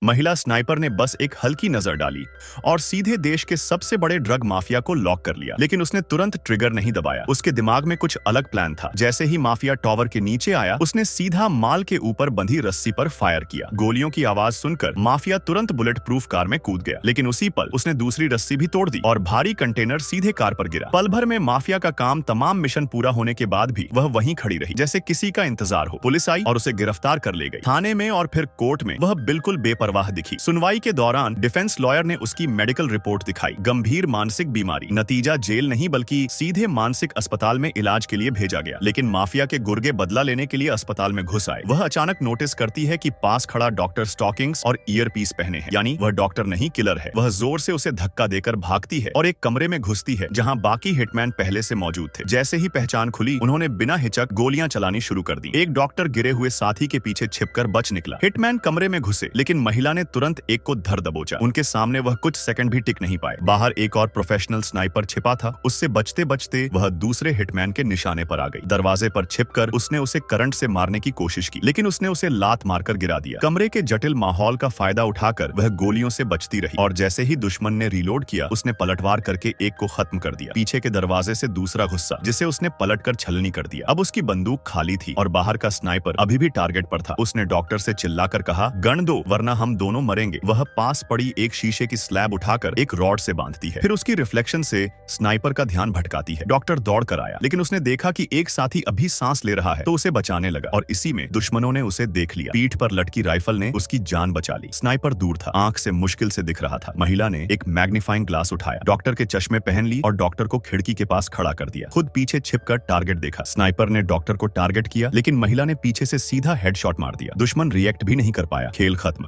महिला स्नाइपर ने बस एक हल्की नजर डाली और सीधे देश के सबसे बड़े ड्रग माफिया को लॉक कर लिया। लेकिन उसने तुरंत ट्रिगर नहीं दबाया। उसके दिमाग में कुछ अलग प्लान था। जैसे ही माफिया टॉवर के नीचे आया, उसने सीधा माल के ऊपर बंधी रस्सी पर फायर किया। गोलियों की आवाज सुनकर माफिया तुरंत बुलेट प्रूफ कार में कूद गया, लेकिन उसी पल उसने दूसरी रस्सी भी तोड़ दी और भारी कंटेनर सीधे कार पर गिरा। पल भर में माफिया का काम तमाम मिशन पूरा होने के बाद भी वह वहीं खड़ी रही, जैसे किसी का इंतजार हो। पुलिस आई और उसे गिरफ्तार कर ले गई। थाने में और फिर कोर्ट में वह बिल्कुल बेपरवाह दिखी। सुनवाई के दौरान डिफेंस लॉयर ने उसकी मेडिकल रिपोर्ट दिखाई, गंभीर मानसिक बीमारी। नतीजा जेल नहीं बल्कि सीधे मानसिक अस्पताल में इलाज के लिए भेजा गया। लेकिन माफिया के गुर्गे बदला लेने के लिए अस्पताल में घुस आए। वह अचानक नोटिस करती है कि पास खड़ा डॉक्टर स्टॉकिंग्स और ईयरपीस पहने हैं, यानी वह डॉक्टर नहीं किलर है। वह जोर से उसे धक्का देकर भागती है और एक कमरे में घुसती है जहां बाकी हिटमैन पहले से मौजूद थे। जैसे ही पहचान खुली, उन्होंने बिना हिचक गोलियां चलानी शुरू कर दी। एक डॉक्टर गिरे हुए साथी के पीछे छिपकर बच निकला। हिटमैन कमरे में घुसे, लेकिन महिला ने तुरंत एक को धर दबोचा। उनके सामने वह कुछ सेकंड भी टिक नहीं पाए। बाहर एक और प्रोफेशनल स्नाइपर छिपा था। उससे बचते बचते वह दूसरे हिटमैन के निशाने पर आ गई। दरवाजे पर छिपकर उसने उसे करंट से मारने की कोशिश की, लेकिन उसने उसे लात मारकर गिरा दिया। कमरे के जटिल माहौल का फायदा उठाकर वह गोलियों से बचती रही और जैसे ही दुश्मन ने रीलोड किया, उसने पलटवार करके एक को खत्म कर दिया। पीछे के दरवाजे से दूसरा गुस्सा, जिसे उसने पलटकर छलनी कर दिया। अब उसकी बंदूक खाली थी और बाहर का स्नाइपर अभी भी टारगेट पर था। उसने डॉक्टर से चिल्लाकर कहा, गन दो वरना हम दोनों मरेंगे। वह पास पड़ी एक शीशे की स्लैब उठाकर एक रॉड से बांधती है, फिर उसकी रिफ्लेक्शन से स्नाइपर का ध्यान भटकाती है। डॉक्टर दौड़ कर आया, लेकिन उसने देखा कि एक साथी अभी सांस ले रहा है, तो उसे बचाने लगा और इसी में दुश्मनों ने उसे देख लिया। पीठ पर लटकी राइफल ने उसकी जान बचा ली। स्नाइपर दूर था, आंख से मुश्किल से दिख रहा था। महिला ने एक मैग्नीफाइंग ग्लास उठाया, डॉक्टर के चश्मे पहन ली और डॉक्टर को खिड़की के पास खड़ा कर दिया। खुद पीछे छिपकर टारगेट देखा। स्नाइपर ने डॉक्टर को टारगेट किया, लेकिन महिला ने पीछे से सीधा हेडशॉट मार दिया। दुश्मन रिएक्ट भी नहीं कर पाया। खेल खत्म।